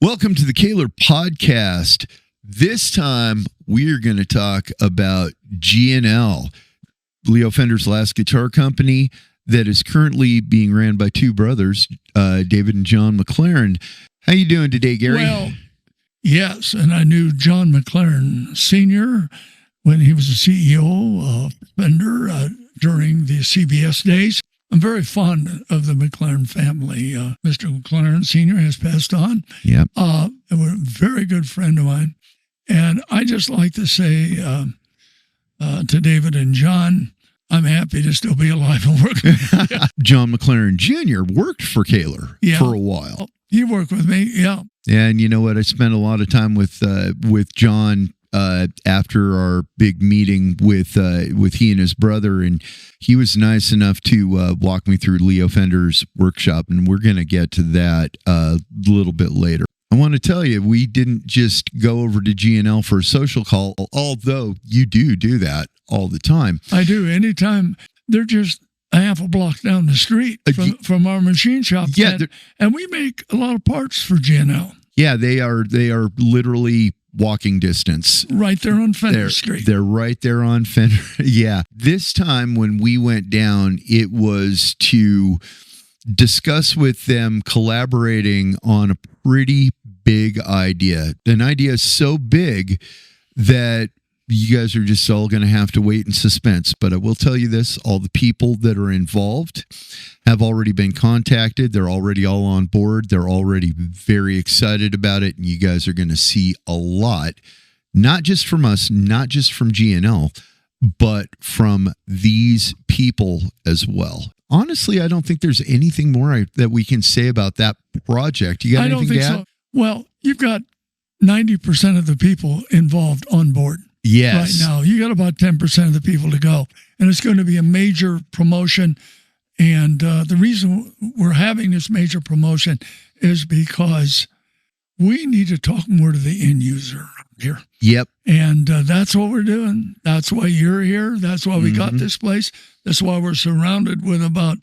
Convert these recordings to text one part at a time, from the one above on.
Welcome to the Kahler Podcast. This time, we're going to talk about G&L, Leo Fender's last guitar company that is currently being ran by two brothers, David and John McLaren. How you doing today, Gary? Well, yes, and I knew John McLaren Sr. when he was the CEO of Fender during the CBS days. I'm very fond of the McLaren family. Mr. McLaren Sr. has passed on. Yeah. And we're a very good friend of mine. And I just like to say to David and John, I'm happy to still be alive and working. John McLaren Jr. worked for Kahler for a while. He worked with me, yeah. And you know what? I spent a lot of time with John after our big meeting with he and his brother, and he was nice enough to walk me through Leo Fender's workshop, and we're going to get to that a little bit later. I want to tell you, we didn't just go over to G&L for a social call, although you do that all the time. I do. Anytime. They're just a half a block down the street from our machine shop. Yeah, and we make a lot of parts for G&L. Yeah, they are literally walking distance. Right there on Fender Street. They're right there on Fender. Yeah. This time when we went down, it was to discuss with them collaborating on a pretty big idea. An idea so big that you guys are just all going to have to wait in suspense. But I will tell you this, all the people that are involved have already been contacted. They're already all on board. They're already very excited about it. And you guys are going to see a lot, not just from us, not just from G&L, but from these people as well. Honestly, I don't think there's anything more that we can say about that project. You got anything to add? I don't think so. Well, you've got 90% of the people involved on board. Yes. Right now, you got about 10% of the people to go. And it's going to be a major promotion. And the reason we're having this major promotion is because we need to talk more to the end user here. Yep. And that's what we're doing. That's why you're here. That's why we got this place. That's why we're surrounded with about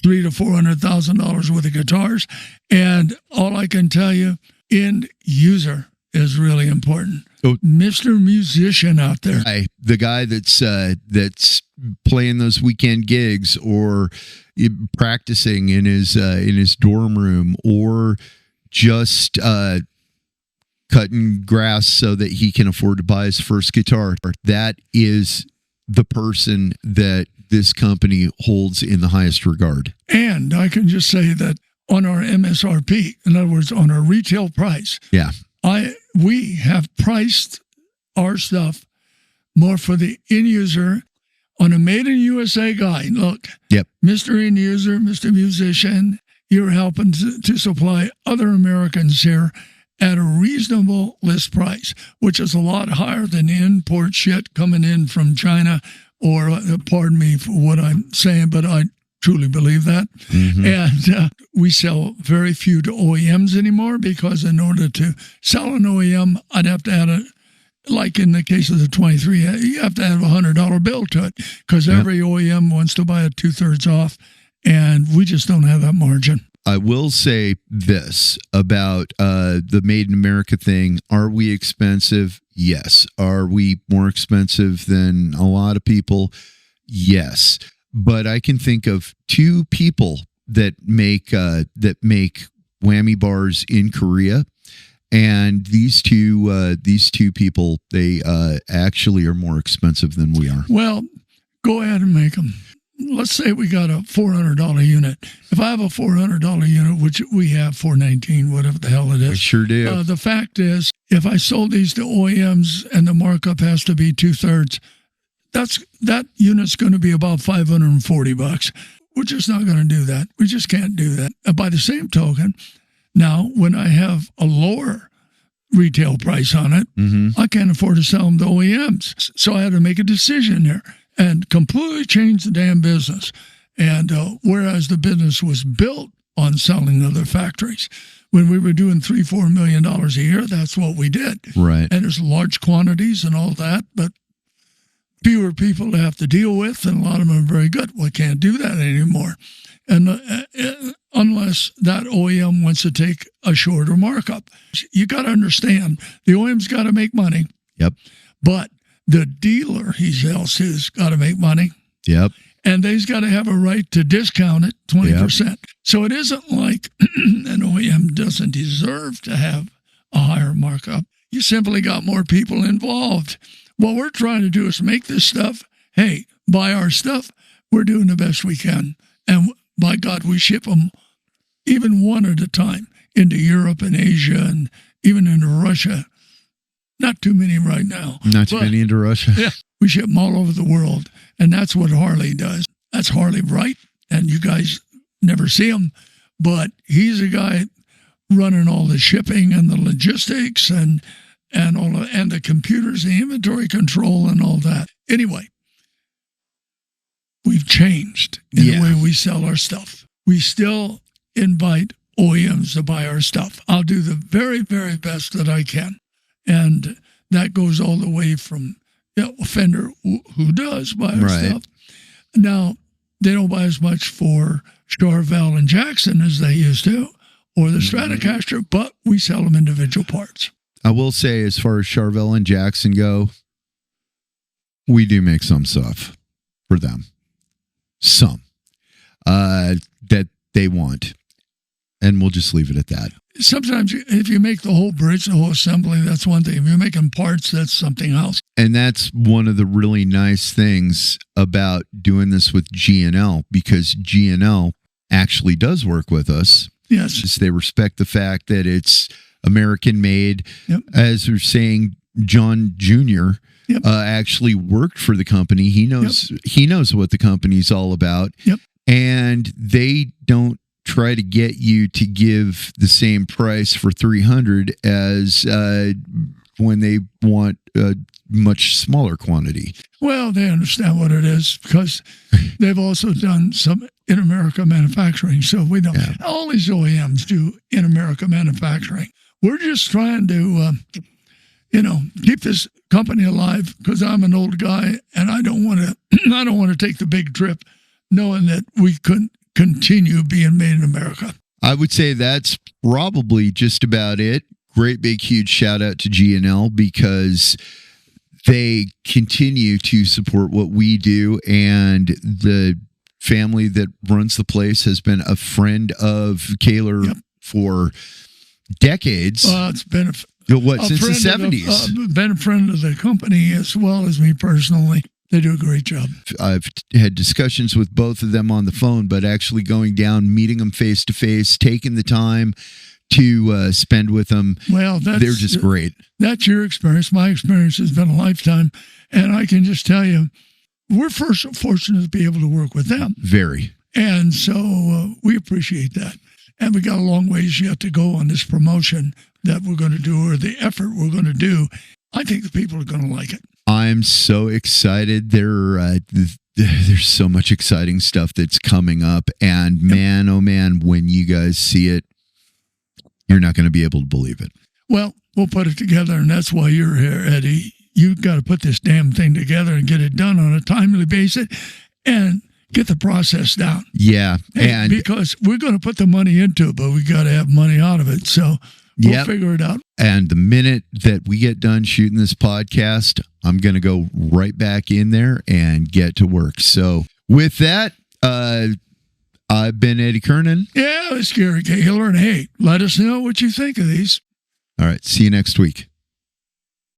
$300,000 to $400,000 worth of guitars. And all I can tell you, end user is really important. Oh, Mr. Musician out there. The guy that's playing those weekend gigs or practicing in his dorm room or just cutting grass so that he can afford to buy his first guitar. That is the person that this company holds in the highest regard. And I can just say that on our MSRP, in other words, on our retail price, we have priced our stuff more for the end user on a made in USA guy. Look, Mr. End User, Mr. Musician, you're helping to supply other Americans here at a reasonable list price, which is a lot higher than import shit coming in from China or, pardon me for what I'm saying, but I truly believe that. And we sell very few to OEMs anymore because in order to sell an OEM, I'd have to add like in the case of the 23, you have to have a $100 bill to it because every OEM wants to buy it 2/3 off, and we just don't have that margin. I will say this about the Made in America thing. Are we expensive? Yes. Are we more expensive than a lot of people? Yes. But I can think of two people that make whammy bars in Korea, and these two people, they actually are more expensive than we are. Well, go ahead and make them. Let's say we got a $400 unit. If I have a $400 unit, which we have, $419, whatever the hell it is. We sure do. The fact is, if I sold these to OEMs and the markup has to be 2/3, that unit's going to be about $540. We're just not going to do that. We just can't do that. By the same token, now when I have a lower retail price on it, I can't afford to sell them to OEMs. So I had to make a decision here and completely change the damn business. And whereas the business was built on selling to other factories, when we were doing $3-4 million a year, that's what we did. Right. And there's large quantities and all that, but fewer people to have to deal with, and a lot of them are very good. We can't do that anymore. And unless that OEM wants to take a shorter markup. You got to understand, the OEM's got to make money. Yep. But the dealer he sells to's got to make money. Yep. And they's got to have a right to discount it 20%. Yep. So it isn't like an OEM doesn't deserve to have a higher markup. You simply got more people involved. What we're trying to do is make this stuff, hey, buy our stuff. We're doing the best we can. And by God, we ship them even one at a time into Europe and Asia and even into Russia. Not too many right now. Not too many into Russia. Yeah, we ship them all over the world. And that's what Harley does. That's Harley Wright. And you guys never see him. But he's a guy running all the shipping and the logistics and all of, and the computers, the inventory control and all that. Anyway, we've changed in the way we sell our stuff. We still invite OEMs to buy our stuff. I'll do the very, very best that I can. And that goes all the way from Fender, who does buy our stuff. Now, they don't buy as much for Charvel and Jackson as they used to, or the Stratocaster, but we sell them individual parts. I will say, as far as Charvel and Jackson go, we do make some stuff for them. Some that they want. And we'll just leave it at that. Sometimes if you make the whole bridge, the whole assembly, that's one thing. If you're making parts, that's something else. And that's one of the really nice things about doing this with G&L, because G&L actually does work with us. Yes. Just they respect the fact that it's American made. Yep. As we're saying, John Jr. Actually worked for the company. He knows what the company's all about. Yep. And they don't try to get you to give the same price for 300 as when they want a much smaller quantity. Well, they understand what it is because they've also done some in-America manufacturing. So we don't. Yeah. All these OEMs do in-America manufacturing. We're just trying to, keep this company alive because I'm an old guy and I don't want to. I don't want to take the big trip, knowing that we couldn't continue being made in America. I would say that's probably just about it. Great big huge shout out to G&L because they continue to support what we do, and the family that runs the place has been a friend of Kahler for decades. It's been since the 70s. Been a friend of the company as well as me personally. They do a great job. I've had discussions with both of them on the phone, but actually going down, meeting them face to face, taking the time to spend with them. Well, they're just great. That's your experience. My experience has been a lifetime. And I can just tell you, we're fortunate to be able to work with them. Very. And so we appreciate that. And we got a long ways yet to go on this promotion that we're going to do, or the effort we're going to do. I think the people are going to like it. I'm so excited. There's so much exciting stuff that's coming up. And man, oh man, when you guys see it, you're not going to be able to believe it. Well, we'll put it together, and that's why you're here, Eddie. You've got to put this damn thing together and get it done on a timely basis and get the process down. Yeah. And because we're going to put the money into it, but we got to have money out of it. So we'll figure it out. And the minute that we get done shooting this podcast, I'm going to go right back in there and get to work. So with that, I've been Eddie Kernan. Yeah, it's Gary Kahler. And hey, let us know what you think of these. All right. See you next week.